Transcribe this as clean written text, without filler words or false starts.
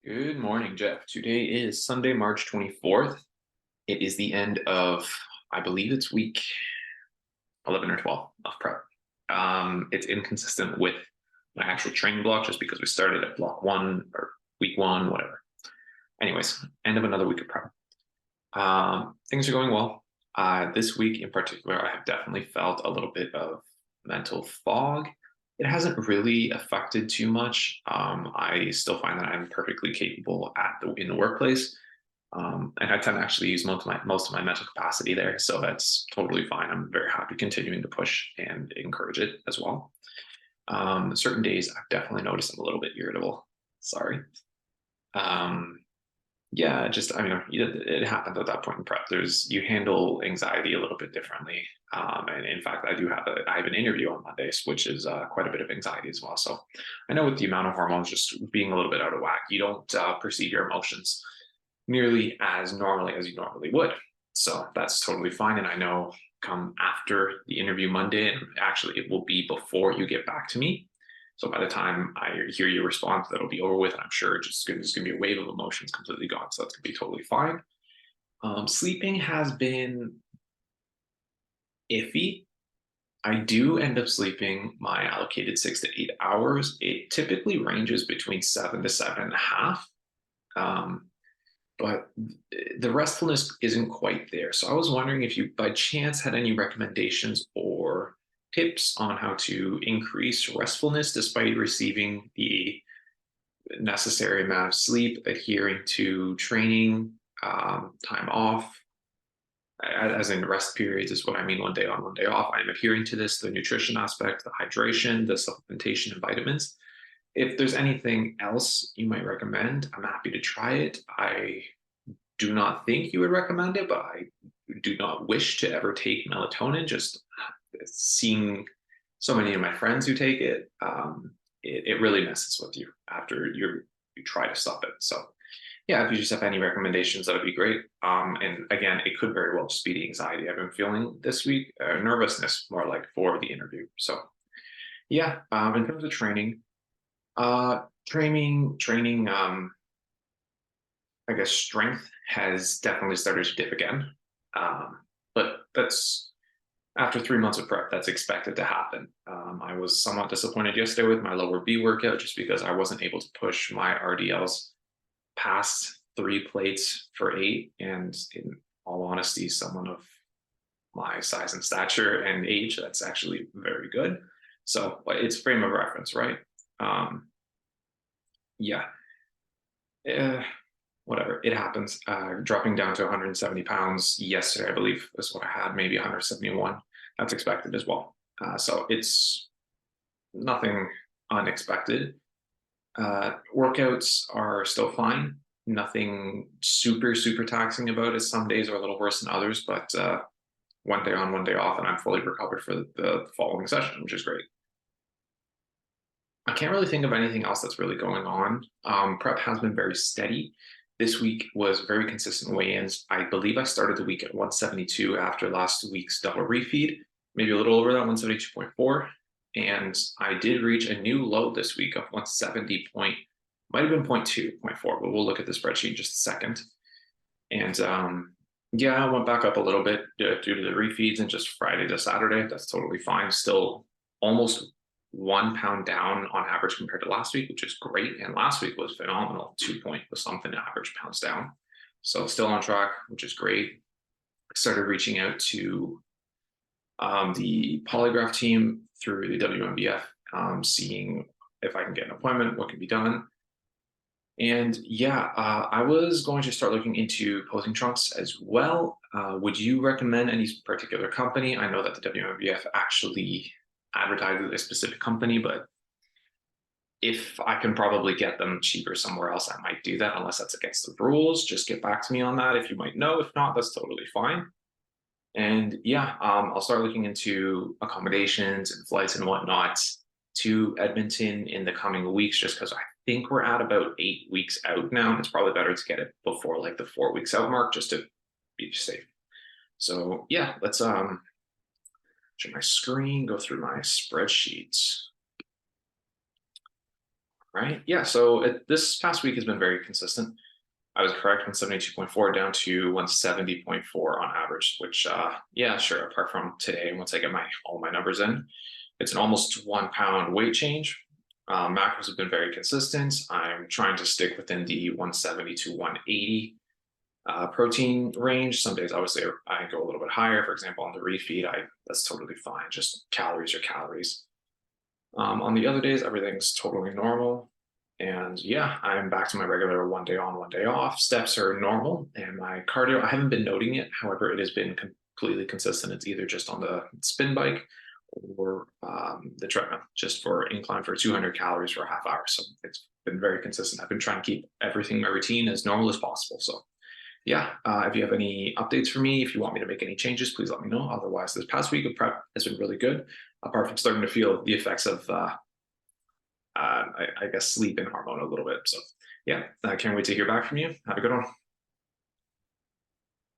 Good morning, Jeff. Today is Sunday, March 24th. It is the end of, I believe it's week 11 or 12 of prep. It's inconsistent with my actual training block just because we started at block one or week one, whatever. Anyways, end of another week of prep. Things are going well. This week in particular, I have definitely felt a little bit of mental fog. It hasn't really affected too much. I still find that I'm perfectly capable in the workplace, and I tend to actually use most of my mental capacity there, so that's totally fine. I'm very happy continuing to push and encourage it as well. Certain days, I've definitely noticed I'm a little bit irritable. Sorry. Um, yeah, just I mean, it happens at that point in prep. You handle anxiety a little bit differently, and in fact, I have an interview on Mondays, which is quite a bit of anxiety as well. So I know with the amount of hormones just being a little bit out of whack, you don't perceive your emotions nearly as normally as you normally would. So that's totally fine. And I know come after the interview Monday, and actually it will be before you get back to me. So by the time I hear your response, that'll be over with, and I'm sure there's going to be a wave of emotions completely gone. So that's going to be totally fine. Sleeping has been iffy. I do end up sleeping my allocated 6 to 8 hours. It typically ranges between 7 to 7.5. But the restfulness isn't quite there. So I was wondering if you, by chance, had any recommendations or tips on how to increase restfulness despite receiving the necessary amount of sleep, adhering to training, time off, as in rest periods is what I mean, one day on, one day off. I'm adhering to this, the nutrition aspect, the hydration, the supplementation, and vitamins. If there's anything else you might recommend, I'm happy to try it. I do not think you would recommend it, but I do not wish to ever take melatonin. Just seeing so many of my friends who take it, it really messes with you after you try to stop it. So yeah, if you just have any recommendations, that would be great. And again, it could very well just be the anxiety I've been feeling this week, nervousness more like for the interview. So yeah, in terms of training, I guess strength has definitely started to dip again. But that's after 3 months of prep, that's expected to happen. I was somewhat disappointed yesterday with my lower B workout just because I wasn't able to push my RDLs past 3 plates for 8. And in all honesty, someone of my size and stature and age, that's actually very good. So it's frame of reference, right? Um, yeah. Eh, Whatever, it happens. Dropping down to 170 pounds yesterday, I believe, is what I had, maybe 171. That's expected as well. So it's nothing unexpected. Workouts are still fine. Nothing super taxing about it. Some days are a little worse than others, but one day on, one day off, and I'm fully recovered for the following session, which is great. I can't really think of anything else that's really going on. Prep has been very steady. This week was very consistent weigh-ins. I believe I started the week at 172 after last week's double refeed, maybe a little over that, 172.4. And I did reach a new low this week of 170 point, might have been 0.2, but we'll look at the spreadsheet in just a second. And yeah, I went back up a little bit due to the refeeds and just Friday to Saturday. That's totally fine. Still almost 1 pound down on average compared to last week, which is great. And last week was phenomenal. 2 point was something average pounds down. So still on track, which is great. I started reaching out to the polygraph team through the WMBF, seeing if I can get an appointment, what can be done. And yeah, I was going to start looking into posing trunks as well. Would you recommend any particular company? I know that the WMBF actually advertises a specific company, but if I can probably get them cheaper somewhere else, I might do that unless that's against the rules. Just get back to me on that if you might know. If not, that's totally fine. And yeah, I'll start looking into accommodations and flights and whatnot to Edmonton in the coming weeks, just because I think we're at about 8 weeks out now, and it's probably better to get it before like the 4 weeks out mark, just to be safe. So yeah, let's share my screen, go through my spreadsheets. Right. Yeah. So this past week has been very consistent. I was correct, 172.4 down to 170.4 on average, which, yeah, sure. Apart from today, once I get all my numbers in, it's an almost 1 pound weight change. Macros have been very consistent. I'm trying to stick within the 170 to 180 protein range. Some days, obviously, I go a little bit higher. For example, on the refeed, that's totally fine. Just calories are calories. On the other days, everything's totally normal. And yeah, I'm back to my regular 1 day on, 1 day off. Steps are normal. And my cardio, I haven't been noting it. However, it has been completely consistent. It's either just on the spin bike or the treadmill, just for incline for 200 calories for a half hour. So it's been very consistent. I've been trying to keep everything, my routine, as normal as possible. So yeah, if you have any updates for me, if you want me to make any changes, please let me know. Otherwise, this past week of prep has been really good, apart from starting to feel the effects of, I guess, sleep and hormone a little bit. So, yeah, I can't wait to hear back from you. Have a good one.